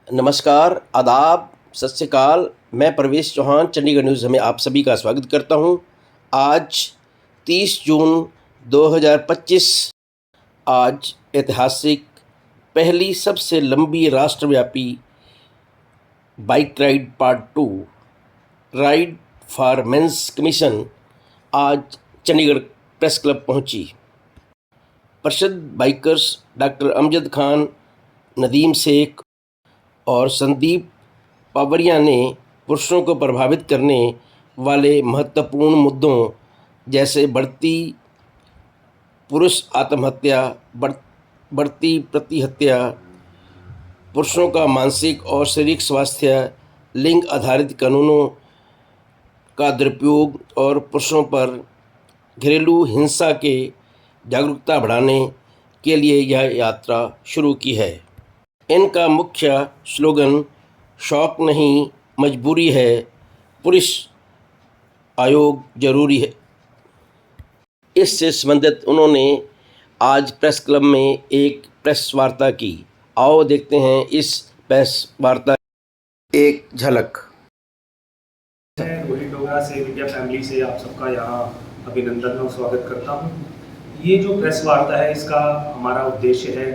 नमस्कार, आदाब, सत श्री अकाल। मैं प्रवेश चौहान, चंडीगढ़ न्यूज़ में आप सभी का स्वागत करता हूं। आज 30 जून 2025 आज ऐतिहासिक पहली सबसे लंबी राष्ट्रव्यापी bike ride part 2 ride for men's commission आज चंडीगढ़ प्रेस क्लब पहुंची। प्रसिद्ध बाइकर्स डॉक्टर अमजद खान, नदीम शेख और संदीप पावरिया ने पुरुषों को प्रभावित करने वाले महत्वपूर्ण मुद्दों जैसे बढ़ती पुरुष आत्महत्या, बढ़ती प्रतिहत्या, पुरुषों का मानसिक और शारीरिक स्वास्थ्य, लिंग आधारित कानूनों का दुरुपयोग और पुरुषों पर घरेलू हिंसा के जागरूकता बढ़ाने के लिए यह यात्रा शुरू की है। इनका मुख्य स्लोगन शौक नहीं मजबूरी है, पुरुष आयोग जरूरी है। इससे संबंधित उन्होंने आज प्रेस क्लब में एक प्रेस वार्ता की। आओ देखते हैं इस प्रेस वार्ता एक झलक। मैं रोहित डोगरा से इंडिया फैमिली से आप सबका यहाँ अभिनंदन और स्वागत करता हूँ। ये जो प्रेस वार्ता है इसका हमारा उद्देश्य है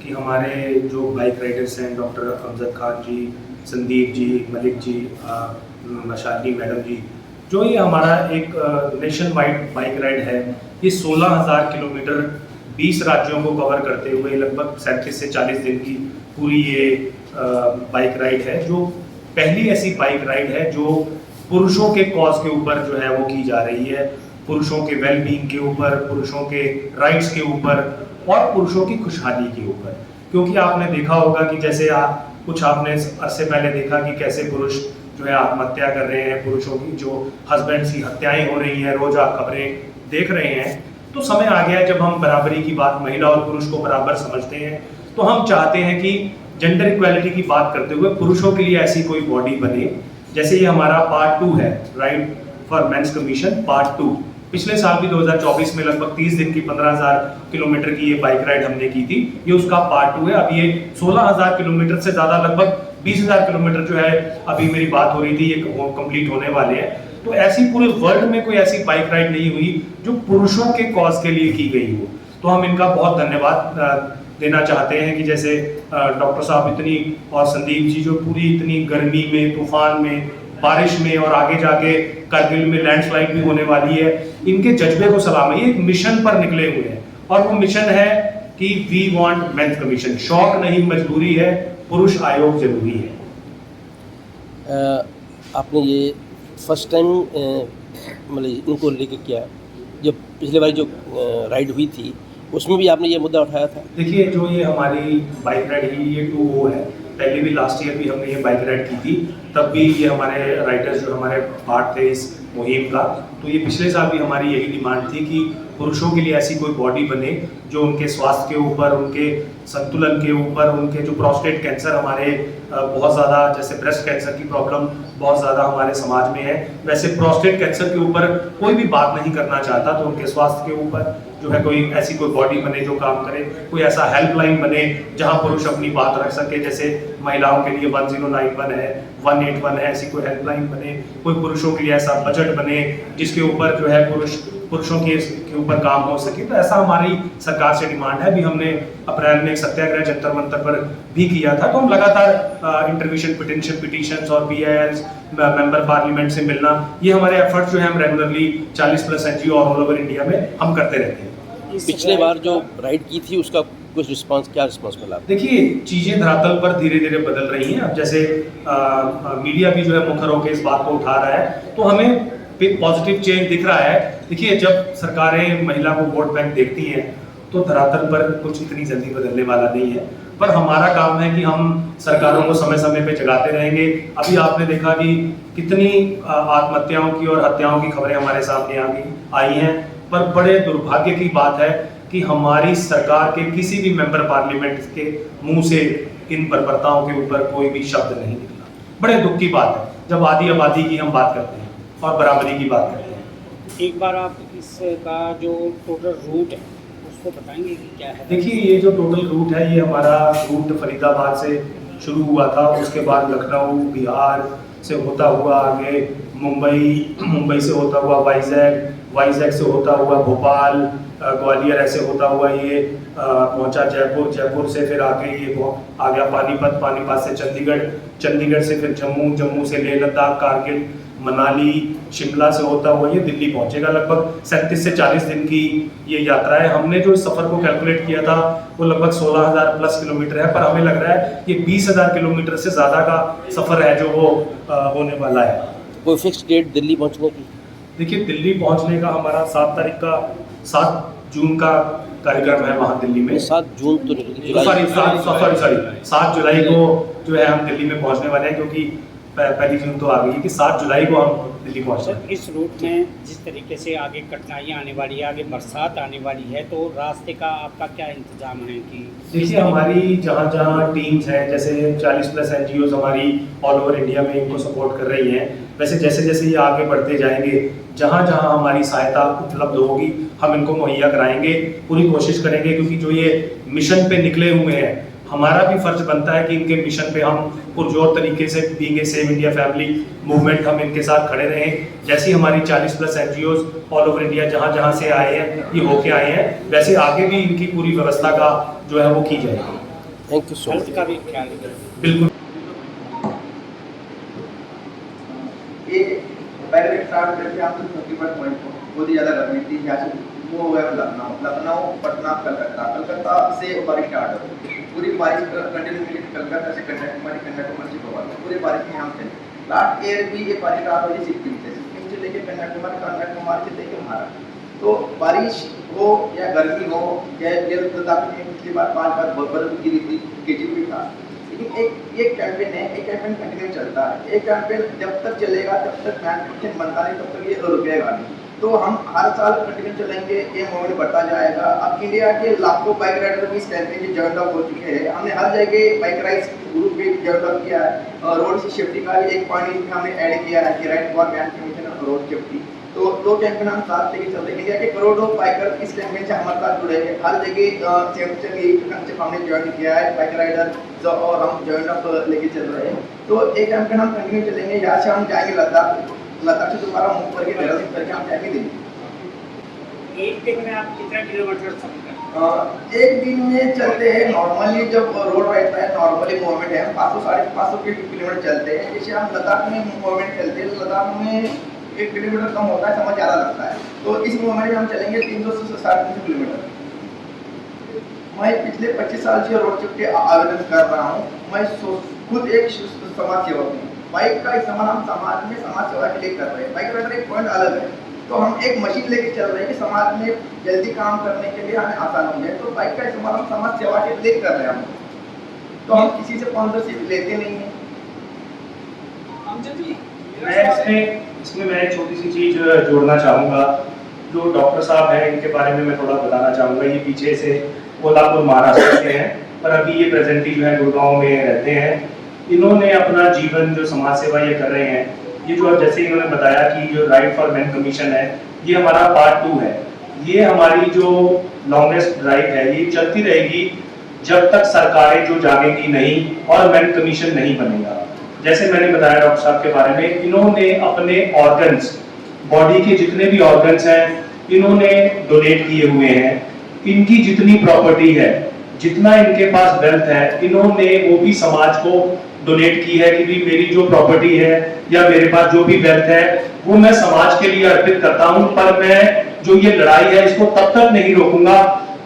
कि हमारे जो बाइक राइडर्स हैं, डॉक्टर अमजद खान जी, संदीप जी, मलिक जी, शालिनी मैडम जी, जो ये हमारा एक नेशन वाइड बाइक राइड है, ये 16,000 किलोमीटर 20 राज्यों को कवर करते हुए लगभग 37 से 40 दिन की पूरी ये बाइक राइड है, जो पहली ऐसी बाइक राइड है जो पुरुषों के कॉज के ऊपर जो है वो की जा रही है, पुरुषों के वेलबींग के ऊपर, पुरुषों के राइट्स के ऊपर और पुरुषों की खुशहाली के ऊपर। क्योंकि आपने देखा होगा कि जैसे कुछ आपने अरसे पहले देखा कि कैसे पुरुष जो है आत्महत्या कर रहे हैं, पुरुषों की जो हस्बैंड्स की हत्याएं हो रही हैं, रोज आप खबरें देख रहे हैं। तो समय आ गया है जब हम बराबरी की बात, महिला और पुरुष को बराबर समझते हैं, तो हम चाहते हैं कि जेंडर इक्वालिटी की बात करते हुए पुरुषों के लिए ऐसी कोई बॉडी बने। जैसे ये हमारा पार्ट 2 है, ride for men's commission part 2। पिछले साल भी 2024 में लगभग 30 दिन की 15,000 किलोमीटर की ये बाइक राइड हमने की थी, ये उसका पार्ट 2 है। अब ये 16,000 किलोमीटर से ज़्यादा, लगभग 20,000 किलोमीटर जो है, अभी मेरी बात हो रही थी, ये कंप्लीट होने वाले हैं। तो ऐसी पूरे वर्ल्ड में कोई ऐसी बाइक राइड नहीं हुई जो पुरुषों के कॉज के लिए की गई हो। तो हम इनका बहुत धन्यवाद देना चाहते हैं कि जैसे डॉक्टर साहब इतनी, और संदीप जी जो पूरी इतनी गर्मी में, तूफान में, बारिश में और आगे जाके कारगिल में लैंडस्लाइड भी होने वाली है, इनके जज्बे को सलाम है। ये एक मिशन पर निकले हुए हैं और वो मिशन है कि वी वांट मेंस कमीशन, शौक नहीं मजबूरी है, पुरुष आयोग जरूरी है। आपने ये फर्स्ट टाइम मतलब इनको लेके किया, जब पिछले बार जो राइड हुई थी उसमें भी आपने ये मुद्दा उठाया था? देखिए, जो ये हमारी बाइक राइड है ये 2 है। पहले भी लास्ट ईयर भी हमने ये बाइक राइड की थी, तब भी ये हमारे राइडर्स जो हमारे पार्ट थे इस मुहिम का, तो ये पिछले साल भी हमारी यही डिमांड थी कि पुरुषों के लिए ऐसी कोई बॉडी बने जो उनके स्वास्थ्य के ऊपर, उनके संतुलन के ऊपर, उनके जो प्रोस्टेट कैंसर हमारे बहुत ज़्यादा, जैसे ब्रेस्ट कैंसर की प्रॉब्लम बहुत ज़्यादा हमारे समाज में है, वैसे प्रोस्टेट कैंसर के ऊपर कोई भी बात नहीं करना चाहता। तो उनके स्वास्थ्य के ऊपर जो है कोई ऐसी कोई बॉडी बने जो काम करे, कोई ऐसा हेल्पलाइन बने जहां पुरुष अपनी बात रख सके। जैसे महिलाओं के लिए 1091 है, 181 है, ऐसी कोई हेल्पलाइन बने। कोई पुरुषों के लिए ऐसा बजट बने जिसके ऊपर जो है पुरुषों के ऊपर काम हो सके। तो ऐसा हमारी सरकार से डिमांड है। भी हमने अप्रैल में एक सत्याग्रह जंतर मंतर पर भी किया था। तो हम लगातार इंटरव्यूशन पिटीशंस और BILs, मेंबर पार्लियामेंट से मिलना, ये हमारे एफर्ट्स जो है हम regularly 40+ NGO all over India में हम करते रहते हैं। पिछले बार जो राइड की थी उसका कुछ क्या रिस्पॉन्स मिला? देखिए, चीजें धरातल पर धीरे धीरे बदल रही हैं। अब जैसे मीडिया भी जो है मुखर होकर इस बात को उठा रहा है, तो हमें पॉजिटिव चेंज दिख रहा है। देखिए, जब सरकारें महिला को वोट बैंक देखती हैं तो धरातल पर कुछ इतनी जल्दी बदलने वाला नहीं है, पर हमारा काम है कि हम सरकारों को समय समय पे जगाते रहेंगे। अभी आपने देखा कि कितनी आत्महत्याओं की और हत्याओं की खबरें हमारे सामने आई हैं, पर बड़े दुर्भाग्य की बात है कि हमारी सरकार के किसी भी मेंबर पार्लियामेंट के मुंह से इन बर्बरताओं के ऊपर कोई भी शब्द नहीं निकला। बड़े दुख की बात है जब आधी आबादी की हम बात करते हैं और बराबरी की बात करते हैं। एक बार आप इसका जो टोटल रूट है उसको बताएंगे कि क्या है? देखिए, ये जो टोटल रूट है, ये हमारा रूट फरीदाबाद से शुरू हुआ था, उसके बाद लखनऊ, बिहार से होता हुआ आगे मुंबई से होता हुआ वाइजैक से होता हुआ भोपाल, ग्वालियर, ऐसे होता हुआ ये पहुंचा जयपुर से फिर आगे ये आ गया पानीपत से चंडीगढ़ से फिर जम्मू से लेह लद्दाख, कारगिल, मनाली, शिमला से होता हुआ ये दिल्ली पहुंचेगा। लगभग 37 से 40 दिन की ये यात्रा है। हमने जो इस सफ़र को कैलकुलेट किया था वो लगभग 16,000 प्लस किलोमीटर है, पर हमें लग रहा है ये 20,000 किलोमीटर से ज़्यादा का सफ़र है जो वो होने वाला है। कोई फिक्स डेट दिल्ली पहुंचने की? देखिए, दिल्ली पहुंचने का हमारा 7 जून का कार्यक्रम है वहाँ दिल्ली में। 7 जून तो नहीं, सॉरी 7 जुलाई को जो है हम दिल्ली में पहुँचने वाले हैं, क्योंकि पहली जून तो आ गई है कि 7 जुलाई को हम दिल्ली पहुँच रहे हैं। इस रूट में जिस तरीके से आगे कठिनाइयाँ आने वाली है, आगे बरसात आने वाली है, तो रास्ते का आपका क्या इंतजाम है कि देखिए, हमारी जहाँ टीम्स हैं, जैसे 40 प्लस NGOs हमारी ऑल ओवर इंडिया में इनको सपोर्ट कर रही हैं, वैसे जैसे जैसे ये आगे बढ़ते जाएंगे, जहाँ जहाँ हमारी सहायता उपलब्ध होगी हम इनको मुहैया कराएंगे, पूरी कोशिश करेंगे, क्योंकि जो ये मिशन पे निकले हुए हैं, हमारा भी फर्ज बनता है कि इनके मिशन पे हम पुरजोर तरीके से being a save India family movement हम इनके साथ खड़े रहें। जैसी हमारी 40 plus NGOs all over India जहाँ जहाँ से आए हैं, ये होके आए हैं, वैसे आगे भी इनकी पूरी व्यवस्था का जो है वो की जाएगी। Thank you so health much. का भी ख्याल रखें। बिल्कुल। ये पहले स्टार्ट करके आप 31 पॉइंट को बहुत ही ज़्यादा गर्मी थी, यहाँ से वो हो गया लखनऊ, पटना, कलकत्ता से बारिश स्टार्ट हो, पूरी बारिश कंटिन्यू मिली। कलकत्ता से कन्याकुमारी से गोवा, पूरी बारिश में हम थे। लास्ट ईयर भी ये बारिश स्टार्ट हुई सिक्किम से लेके कन्याकुमारी से लेके महाराष्ट्र। तो बारिश हो या गर्मी हो या पिछली बार 5 बार बर्फ गिरी थी, केजीपी था, लेकिन एक कैंपेन है, एक कैंपेन कंटिन्यू चलता है। एक कैंपेन जब तक चलेगा तब तक मैन बनता नहीं, तब तक ये रुकेगा नहीं। तो हम हर साल कंटिन्यू चलेंगे, ये मूवमेंट बढ़ता जाएगा। अब इंडिया के लाखों बाइक राइडर भी इस कैंपेन में जॉइन अप हो चुके हैं। हमने हर जगह बाइक राइड ग्रुप भी जॉइन अप किया है। रोड से सेफ्टी का भी एक पॉइंट इसमें हमने ऐड किया है कि ride for man commission of road safety. तो 2 कैंपेन हम साथ लेके चल रहे हैं। इंडिया के करोड़ों बाइकर इस कैंपेन से हमारे साथ जुड़े हैं। हर जगह सेफ्टी हमने ज्वाइन किया है बाइक राइडर, और हम जॉइन अप लेके चल रहे हैं। तो एक कैंपेन हम कंटिन्यू चलेंगे। यहाँ से हम जाएंगे लद्दाख से दोबारा मूव करके देहरादून करके हम जाएंगे दिल्ली। एक दिन में आप कितना किलोमीटर चलते एक दिन में चलते हैं, नॉर्मली जब रोड रहता है, नॉर्मली मूवमेंट है, 500-550 किलोमीटर चलते हैं। जैसे हम लद्दाख में मूवमेंट चलते हैं, लद्दाख में 1 किलोमीटर कम होता है, समय ज़्यादा लगता है। तो इस मूवमेंट में हम चलेंगे 300 से 350 किलोमीटर। मैं पिछले 25 साल से रोड सेफ्टी आवेदन कर रहा हूँ। मैं खुद एक समाज सेवक हूँ। बाइक का इस्तेमाल हम समाज में समाज सेवा के लिए कर रहे हैं। बाइक राइडर एक पॉइंट अलग है, तो हम एक मशीन लेके चल रहे हैं कि समाज में जल्दी काम करने के लिए हमें आसान हो जाए। तो बाइक का इस्तेमाल हम समाज सेवा के लिए कर रहे हैं। तो हम किसी से स्पॉन्सरशिप लेते नहीं हैं। इसमें मैं एक छोटी सी चीज़ जोड़ना चाहूँगा। जो डॉक्टर साहब हैं, इनके बारे में मैं थोड़ा बताना चाहूँगा। ये पीछे से कोल्हापुर महाराष्ट्र के हैं, पर अभी ये प्रेजेंटली जो है गुड़गांव में रहते हैं। इन्होंने अपना जीवन जो समाज सेवा ये कर रहे हैं, ये जो जैसे इन्होंने बताया कि जो राइड फॉर मैन कमीशन है, ये हमारा पार्ट 2 है। ये हमारी जो लॉन्गेस्ट ड्राइव है, ये चलती रहेगी जब तक सरकारें जो जागेंगी नहीं और मैन कमीशन नहीं बनेगा। जैसे मैंने बताया डॉक्टर साहब के बारे में, इन्होंने अपने ऑर्गन्स, बॉडी के जितने भी ऑर्गन्स हैं, इन्होंने डोनेट किए हुए हैं। इनकी जितनी प्रॉपर्टी है, जितना इनके पास वेल्थ है, इन्होंने वो भी समाज को डोनेट की है कि भी मेरी जो प्रॉपर्टी है या मेरे पास जो भी वेल्थ है वो मैं समाज के लिए अर्पित करता हूं। पर मैं जो ये लड़ाई है इसको तब तक नहीं रोकूंगा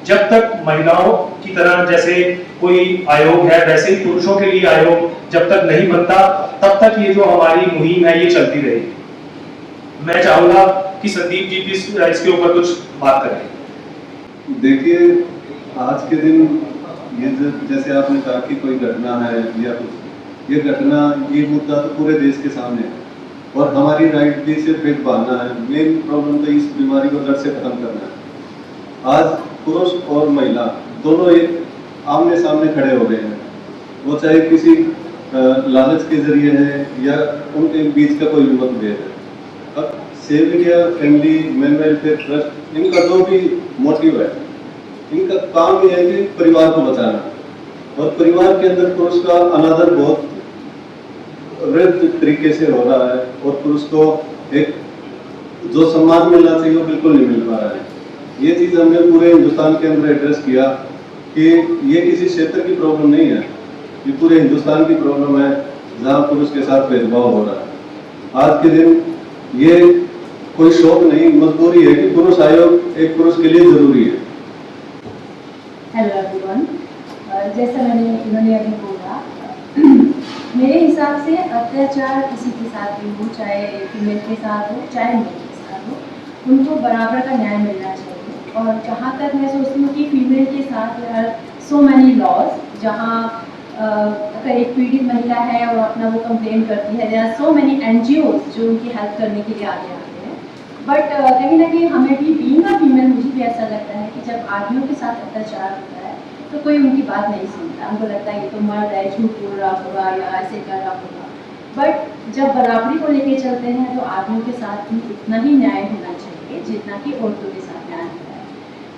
जब तक महिलाओं की तरह जैसे कोई आयोग है, वैसे ही पुरुषों के लिए आयोग जब तक नहीं बनता, तब तक ये जो हमारी मुहिम है ये चलती रहेगी। मैं चाहूंगा कि संदीप जी भी इसके ऊपर कुछ बात करें। देखिए, आज के दिन ये जैसे आपने कहा कि कोई घटना है या कुछ, ये घटना, ये मुद्दा तो पूरे देश के सामने है और हमारी राइट भी सिर्फ पेट बांधना है। मेन प्रॉब्लम तो इस बीमारी को जड़ से खत्म करना है। आज पुरुष और महिला दोनों एक आमने सामने खड़े हो गए हैं। वो चाहे किसी लालच के जरिए है या उनके बीच का कोई मतभेद है। अब save India family man welfare trust, इनका जो भी मोटिव है, इनका काम ये है कि परिवार को बचाना। और परिवार के अंदर पुरुष का अनादर बहुत वृद्ध तरीके से हो रहा है और पुरुष को एक जो सम्मान मिलना चाहिए वो बिल्कुल नहीं मिल पा रहा है। ये चीज़ हमने पूरे हिंदुस्तान के अंदर एड्रेस किया कि ये किसी क्षेत्र की प्रॉब्लम नहीं है, ये पूरे हिंदुस्तान की प्रॉब्लम है जहाँ पुरुष के साथ भेदभाव हो रहा है। आज के दिन ये कोई शौक नहीं, मजबूरी है कि पुरुष आयोग एक पुरुष के लिए जरूरी है। हेलो एवरीवन, जैसा इन्होंने अभी बोला, मेरे हिसाब से अत्याचार किसी के साथ भी हो, चाहे फीमेल के साथ हो चाहे मेल के साथ हो, उनको बराबर का न्याय मिलना चाहिए। और जहाँ तक मैं सोचती हूँ कि फीमेल के साथ सो मैनी लॉज, जहाँ अगर एक पीड़ित महिला है और अपना वो कंप्लेन करती है, there are so many NGOs जो उनकी हेल्प करने के लिए आगे आते हैं। बट कहीं ना कहीं हमें भी बीइंग अ फीमेल, मुझे भी ऐसा लगता है कि जब आदमियों के साथ अत्याचार होता है तो कोई उनकी बात नहीं सुनता। उनको लगता है ये तो मर्द है, झूठ बोल रहा होगा या ऐसे कर रहा होगा। बट जब बराबरी को लेके चलते हैं तो आदमियों के साथ भी उतना ही न्याय होना चाहिए जितना कि औरतों के साथ न्याय होता है।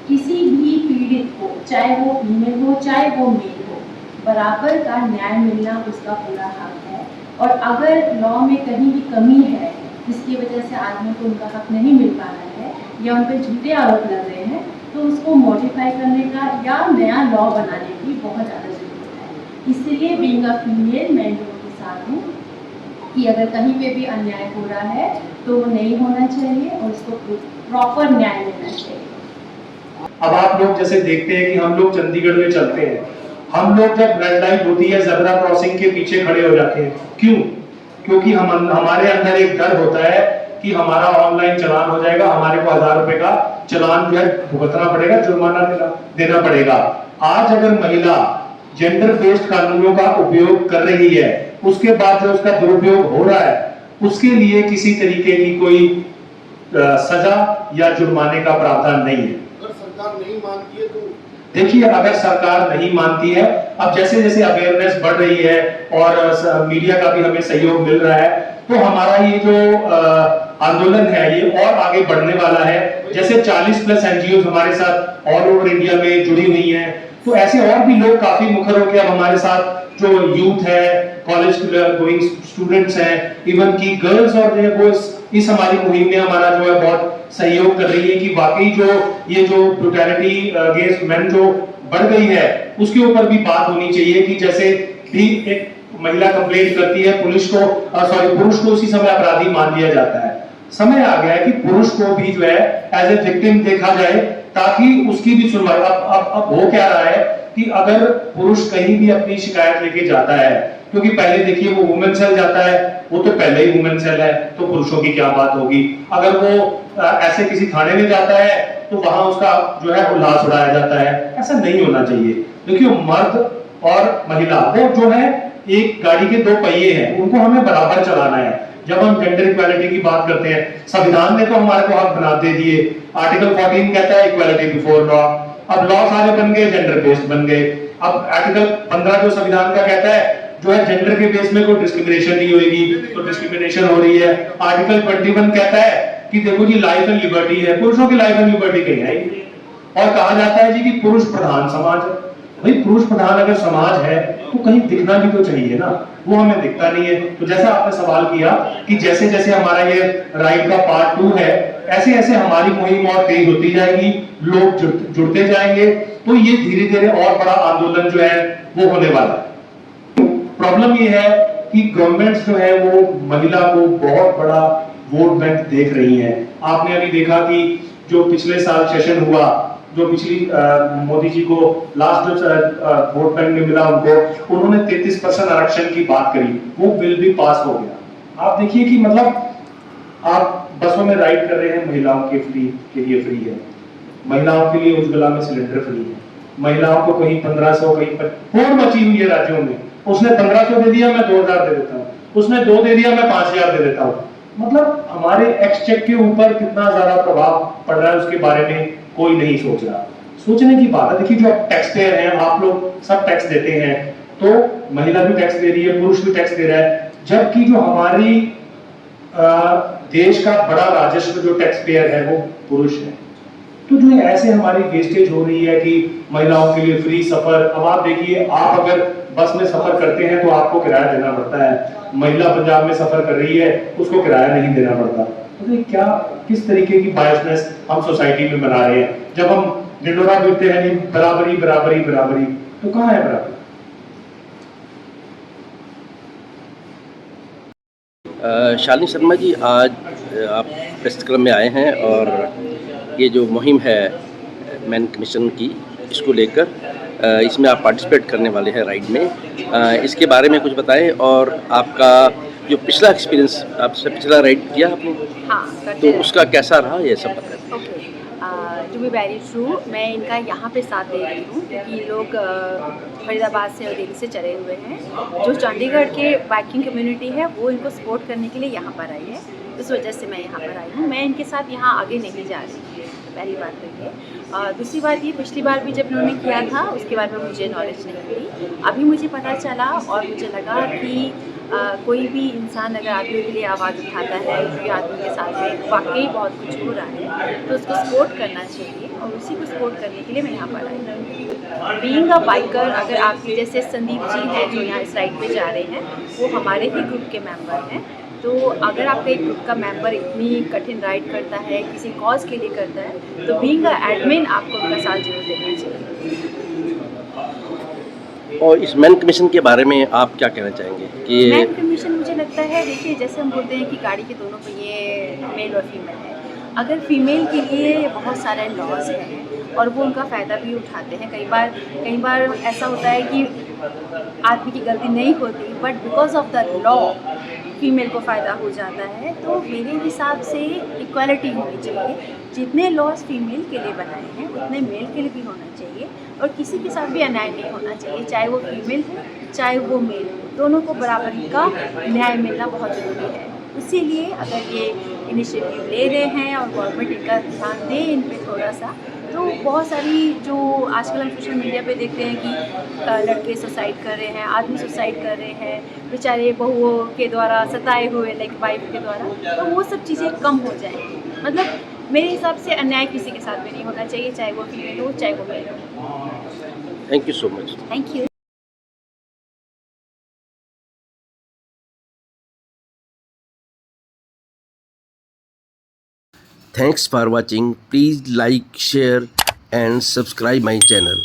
किसी भी पीड़ित को, चाहे वो फीमेल हो चाहे वो मेल हो, बराबर का न्याय मिलना उसका पूरा हक है। और अगर लॉ में कहीं भी कमी है जिसकी वजह से आदमियों को उनका हक नहीं मिल पा रहा है या उन पर झूठे आरोप लग रहे हैं, तो उसको मॉडिफाई करने का या नया लॉ बनाने की बहुत ज़्यादा ज़रूरत है। इसलिए बीइंग अ फीमेल मैं लोगों के साथ हूँ कि अगर कहीं पे भी अन्याय हो रहा है तो वो नहीं होना चाहिए और उसको प्रॉपर न्याय मिलना चाहिए। अब आप लोग जैसे देखते हैं कि हम लोग चंडीगढ़ में चलते हैं, हम लोग जब रेड लाइट होती है ज़ेब्रा क्रॉसिंग के पीछे खड़े हो जाते हैं। क्यों? क्योंकि हमारे अंदर एक डर होता है कि हमारा ऑनलाइन चालान हो जाएगा, हमारे को 1000 रुपए का चालान जो है भुगतना पड़ेगा, जुर्माना देना पड़ेगा। आज अगर महिला जेंडर बेस्ड कानूनों का उपयोग कर रही है, उसके बाद जो उसका दुरुपयोग हो रहा है, उसके लिए किसी तरीके की कोई सजा या जुर्माने का प्रावधान नहीं है। अगर सरकार नहीं मानती है तो देखिए, अगर सरकार नहीं मानती है, अब जैसे जैसे अवेयरनेस बढ़ रही है और मीडिया का भी हमें सहयोग मिल रहा है, तो हमारा ये जो आंदोलन है ये और आगे बढ़ने वाला है। जैसे 40+ NGOs हमारे साथ ऑल ओवर इंडिया में जुड़ी हुई हैं, तो ऐसे और भी लोग काफी मुखर होकर अब हमारे साथ जो यूथ है, कॉलेज गोइंग स्टूडेंट्स हैं, इवन की गर्ल्स और वो इस हमारी मुहिम में हमारा जो है बहुत सहयोग कर रही है कि वाकई जो ये जो ब्रूटैलिटी अगेंस्ट मेन जो बढ़ गई है उसके ऊपर भी बात होनी चाहिए कि जैसे भी एक महिला कंप्लेंट करती है पुरुष को उसी समय अपराधी मान लिया जाता है। समय आ गया है कि पुरुष को भी जो है एज ए विक्टिम देखा जाए ताकि उसकी भी सुनवाई। अब हो क्या रहा है कि अगर पुरुष कहीं भी अपनी शिकायत लेके जाता है, क्योंकि पहले देखिए वो वुमेन सेल जाता है, वो तो पहले ही वुमेन सेल है, तो पुरुषों की क्या बात होगी। अगर वो ऐसे किसी थाने में जाता है तो वहां उसका जो है उल्लास उड़ाया जाता है। ऐसा नहीं होना चाहिए। देखिए, मर्द और महिला वो जो है एक गाड़ी के 2 पहिए हैं, उनको हमें बराबर चलाना है। जब हम जेंडर इक्वालिटी की बात करते हैं, संविधान ने तो हमारे को हक बना दे दिए। आर्टिकल 14 कहता है इक्वालिटी बिफोर लॉ। अब लॉ सारे बन गए, जेंडर बेस्ड बन गए। अब आर्टिकल 15 जो संविधान का कहता है जो है जेंडर के बेस में कोई डिस्क्रिमिनेशन नहीं होगी, तो डिस्क्रिमिनेशन हो रही है। आर्टिकल 21 कहता है कि देखो जी लाइफ एंड लिबर्टी है, पुरुषों की लाइफ एंड लिबर्टी कहीं है ही नहीं। और कहा जाता है जी कि पुरुष प्रधान समाज है। भाई, पुरुष प्रधान अगर समाज है तो कहीं दिखना भी तो चाहिए ना, वो हमें दिखता नहीं है। तो जैसा आपने सवाल किया कि जैसे जैसे हमारा ये राइट का पार्ट 2 है, ऐसे ऐसे हमारी मुहिम और तेज होती जाएगी, लोग जुड़ते जाएंगे, तो ये धीरे धीरे और बड़ा आंदोलन जो है वो होने वाला है। प्रॉब्लम ये है कि गवर्नमेंट्स जो है वो महिला को बहुत बड़ा वोट बैंक देख रही हैं। आपने अभी देखा कि जो पिछले साल सेशन हुआ, जो पिछली मोदी जी को लास्ट जो वोट बैंक में मिला उनको, उन्होंने 33% आरक्षण की बात करी, वो बिल भी पास हो गया। आप देखिए कि मतलब आप बसों में राइड कर रहे हैं, महिलाओं के लिए फ्री है, महिलाओं के लिए उज्ज्वला में सिलेंडर फ्री है, महिलाओं को कहीं 1500 कहीं होड़ मची हुई है राज्यों में। उसने 1500 दे दिया, मैं 2000 दे देता हूँ, उसने 2 दे दिया, मैं 5000 दे देता हूँ। मतलब हमारे एक्सचेक के ऊपर कितना ज्यादा प्रभाव पड़ रहा है उसके बारे में कोई नहीं सोच रहा। सोचने की बात है। देखिए, जो टैक्स पेयर हैं, आप लोग सब टैक्स देते हैं, तो महिला भी टैक्स दे रही है, पुरुष भी टैक्स दे रहा है, जबकि जो हमारी देश का बड़ा राजस्व जो टैक्स पेयर है वो पुरुष है। तो जो ऐसे हमारी वेस्टेज हो रही है कि महिलाओं के लिए फ्री सफर, अब आप देखिए, आप अगर बस में सफर करते हैं तो आपको किराया देना पड़ता है, महिला पंजाब में सफर कर रही है उसको किराया नहीं देना पड़ता। तो क्या किस तरीके की बायसनेस हम सोसाइटी में बना रहे हैं, जब हम ढिंडोरा पीटते हैं नहीं बराबरी बराबरी बराबरी, तो कहाँ है बराबरी? शालिनी शर्मा जी, आज आप प्रेस क्लब में आए हैं और ये जो मुहिम है मैन कमीशन की, इसको लेकर इसमें आप पार्टिसिपेट करने वाले हैं राइड में। इसके बारे में कुछ बताएं और आपका जो पिछला एक्सपीरियंस, आपसे पिछला राइड किया आपने, हाँ तो करते हैं। उसका कैसा रहा ये सब बताएं। Okay, to be very true, मैं इनका यहाँ पे साथ दे रही हूँ क्योंकि ये लोग फरीदाबाद से और दिल्ली से चले हुए हैं। जो चंडीगढ़ के बाइकिंग कम्युनिटी है वो इनको सपोर्ट करने के लिए यहाँ पर आई है, इस वजह से मैं यहाँ पर आई हूँ। मैं इनके साथ यहाँ आगे नहीं जा रही, पहली बात तो ये। दूसरी बात ये, पिछली बार भी जब उन्होंने किया था उसके बारे में मुझे नॉलेज नहीं थी। अभी मुझे पता चला और मुझे लगा कि कोई भी इंसान अगर आदमियों के लिए आवाज़ उठाता है, कोई आदमी के साथ में वाकई बहुत कुछ हो रहा है तो उसको सपोर्ट करना चाहिए और उसी को सपोर्ट करने के लिए मैं यहाँ पर आई हूँ। बीइंग अ बाइकर, अगर आपके जैसे संदीप जी हैं जो यहाँ इस राइड पे जा रहे हैं, वो हमारे ही ग्रुप के मेंबर हैं। तो अगर आपका एक ग्रुप का मेंबर इतनी कठिन राइड करता है, किसी कॉज के लिए करता है, तो बीइंग अ एडमिन आपको उनका साथ जरूर देना चाहिए। और इस मैन कमीशन के बारे में आप क्या कहना चाहेंगे कि मैन कमीशन, मुझे लगता है, देखिए जैसे हम बोलते हैं कि गाड़ी के दोनों पहिए मेल और फीमेल है। अगर फीमेल के लिए बहुत सारे लॉज हैं और वो उनका फ़ायदा भी उठाते हैं। कई बार ऐसा होता है कि आदमी की गलती नहीं होती, but because of the law female को फ़ायदा हो जाता है। तो मेरे हिसाब से इक्वालिटी होनी चाहिए। जितने लॉज फीमेल के लिए बनाए हैं उतने मेल के लिए भी होना चाहिए और किसी के साथ भी अन्याय नहीं होना चाहिए, चाहे वो फीमेल हो चाहे वो मेल हो, दोनों को बराबरी का न्याय मिलना बहुत ज़रूरी है। इसीलिए अगर ये इनिशिएटिव ले रहे हैं और गवर्नमेंट इनका ध्यान दे इन पे थोड़ा सा, तो बहुत सारी जो आजकल हम सोशल मीडिया पे देखते हैं कि लड़के सुसाइड कर रहे हैं, आदमी सुसाइड कर रहे हैं, बेचारे बहुओं के द्वारा सताए हुए, लाइक वाइफ के द्वारा, तो वो सब चीज़ें कम हो जाएंगी। मतलब मेरे हिसाब से अन्याय किसी के साथ भी नहीं होना चाहिए, चाहे वो फीमेल हो चाहे वो मेल हो। Thank you so much. Thank you. Thanks for watching. Please like, share and subscribe my channel.